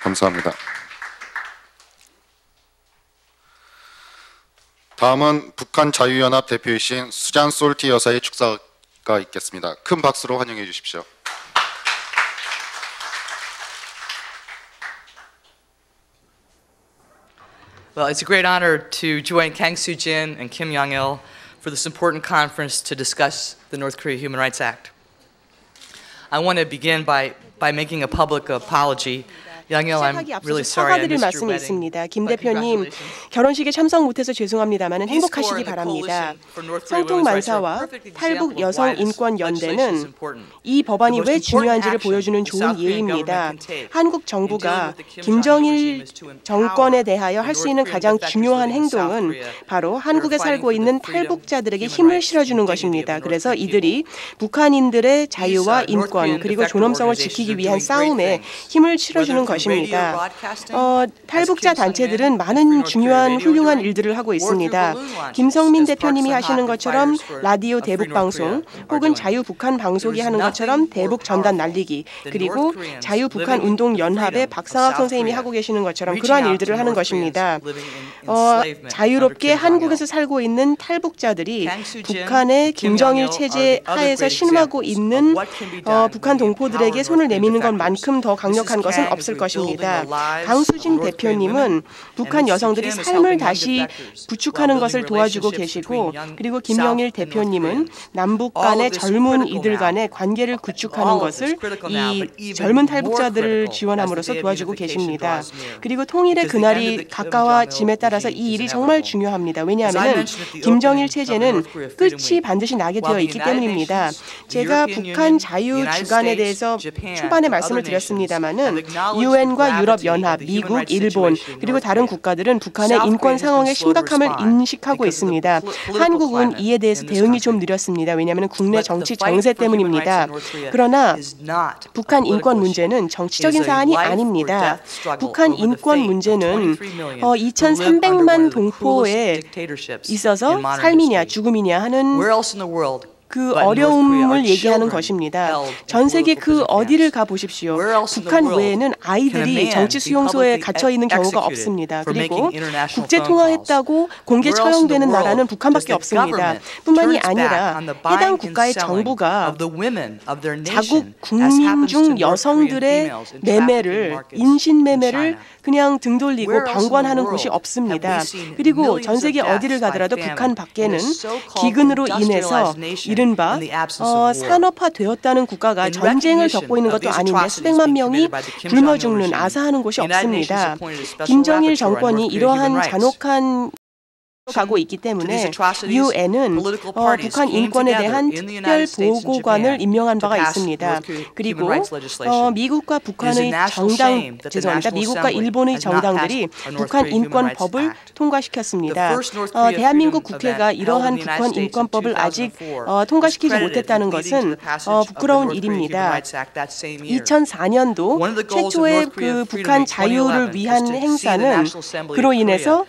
감사합니다. 다음은 북한 자유연합 대표이신 수잔 솔티 여사의 축사가 있겠습니다. 큰 박수로 환영해 주십시오. Well, it's a great honor to join Kang Soo-jin and Kim Yong-il for this important conference to discuss the North Korea Human Rights Act. I want to begin by making a public apology. 시작하기 앞서서 사과드릴 말씀이 있습니다. 김 대표님, 결혼식에 참석 못해서 죄송합니다만 행복하시기 바랍니다. 성통만사와 탈북여성인권연대는 이 법안이 왜 중요한지를 보여주는 좋은 예입니다. 한국 정부가 김정일 정권에 대하여 할 수 있는 가장 중요한 행동은 바로 한국에 살고 있는 탈북자들에게 힘을 실어주는 것입니다. 그래서 이들이 북한인들의 자유와 인권 그리고 존엄성을 지키기 위한 싸움에 힘을 실어주는 것입니다. 탈북자 단체들은 많은 중요한 훌륭한 일들을 하고 있습니다. 김성민 대표님이 하시는 것처럼 라디오 대북방송 혹은 자유북한 방송이 하는 것처럼 대북 전단 날리기 그리고 자유북한운동연합의 박상학 선생님이 하고 계시는 것처럼 그러한 일들을 하는 것입니다. 자유롭게 한국에서 살고 있는 탈북자들이 북한의 김정일 체제 하에서 신음하고 있는 북한 동포들에게 손을 내미는 것만큼 더 강력한 것은 없을 것입니다. 강수진 대표님은 북한 여성들이 삶을 다시 구축하는 것을 도와주고 계시고 그리고 김영일 대표님은 남북 간의 젊은 이들 간의 관계를 구축하는 것을 이 젊은 탈북자들을 지원함으로써 도와주고 계십니다. 그리고 통일의 그날이 가까워짐에 따라서 이 일이 정말 중요합니다. 왜냐하면 김정일 체제는 끝이 반드시 나게 되어 있기 때문입니다. 제가 북한 자유 주간에 대해서 초반에 말씀을 드렸습니다마는 유엔과 유럽연합, 미국, 일본 그리고 다른 국가들은 북한의 인권 상황의 심각함을 인식하고 있습니다. 한국은 이에 대해서 대응이 좀 느렸습니다. 왜냐하면 국내 정치 정세 때문입니다. 그러나 북한 인권 문제는 정치적인 사안이 아닙니다. 북한 인권 문제는 2,300만 동포에 있어서 삶이냐 죽음이냐 하는 그 어려움을 얘기하는 것입니다. 전 세계 그 어디를 가보십시오. 북한 외에는 아이들이 정치 수용소에 갇혀 있는 경우가 없습니다. 그리고 국제 통화했다고 공개 처형되는 나라는 북한밖에 없습니다. 뿐만이 아니라 해당 국가의 정부가 자국 국민 중 여성들의 매매를 인신 매매를 그냥 등 돌리고 방관하는 곳이 없습니다. 그리고 전 세계 어디를 가더라도 북한 밖에는 기근으로 인해서 이른바 산업화되었다는 국가가 전쟁을 겪고 있는 것도 아닌데 수백만 명이 굶어 죽는 아사하는 곳이 없습니다. 김정일 정권이 이러한 잔혹한 가고 있기 때문에 유엔은 북한 인권에 대한 특별 보고관을 임명한 바가 있습니다. 그리고 미국과 북한의 미국과 일본의 정당들이 북한 인권법을 통과시켰습니다. 대한민국 국회가 이러한 북한 인권법을 아직 통과시키지 못했다는 것은 부끄러운 일입니다. 2004년도 최초의 그 북한 자유를 위한 행사는 그로 인해서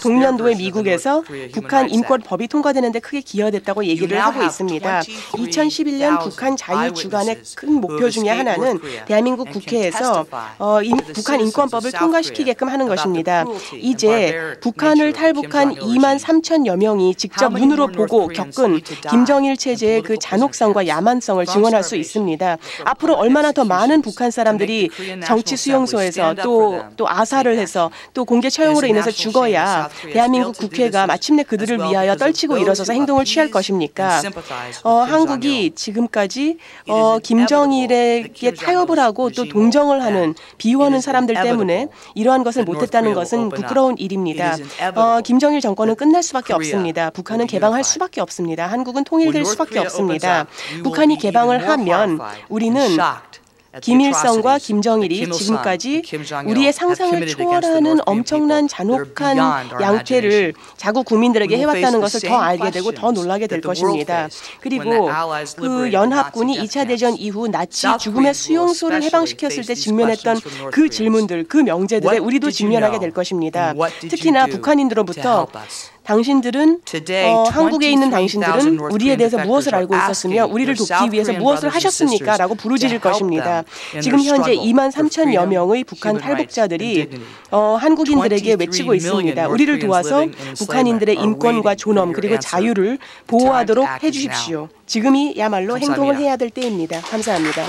동년도에 미국에서 북한 인권법이 통과되는데 크게 기여됐다고 얘기를 하고 있습니다. 2011년 북한 자유주간의 큰 목표 중에 하나는 대한민국 국회에서 북한 인권법을 통과시키게끔 하는 것입니다. 이제 북한을 탈북한 2만 3천여 명이 직접 눈으로 보고 겪은 김정일 체제의 그 잔혹성과 야만성을 증언할 수 있습니다. 앞으로 얼마나 더 많은 북한 사람들이 정치 수용소에서 또 아사를 해서 또 공개 처형으로 인해서 죽어야 대한민국 국회가 마침내 그들을 위하여 떨치고 일어서서 행동을 취할 것입니까? 한국이 지금까지 김정일에게 타협을 하고 또 동정을 하는 비호하는 사람들 때문에 이러한 것을 못했다는 것은 부끄러운 일입니다. 김정일 정권은 끝날 수밖에 없습니다. 북한은 개방할 수밖에 없습니다. 한국은 통일될 수밖에 없습니다. 북한이 개방을 하면 우리는 김일성과 김정일이 지금까지 우리의 상상을 초월하는 엄청난 잔혹한 양태를 자국 국민들에게 해왔다는 것을 더 알게 되고 더 놀라게 될 것입니다. 그리고 그 연합군이 2차 대전 이후 나치 죽음의 수용소를 해방시켰을 때 직면했던 그 질문들, 그 명제들에 우리도 직면하게 될 것입니다. 특히나 북한인들로부터 당신들은 한국에 있는 당신들은 우리에 대해서 무엇을 알고 있었으며 우리를 돕기 위해서 무엇을 하셨습니까? 라고 부르짖을 것입니다. 지금 현재 2만 3천여 명의 북한 탈북자들이 한국인들에게 외치고 있습니다. 우리를 도와서 북한인들의 인권과 존엄 그리고 자유를 보호하도록 해주십시오. 지금이야말로 행동을 해야 될 때입니다. 감사합니다.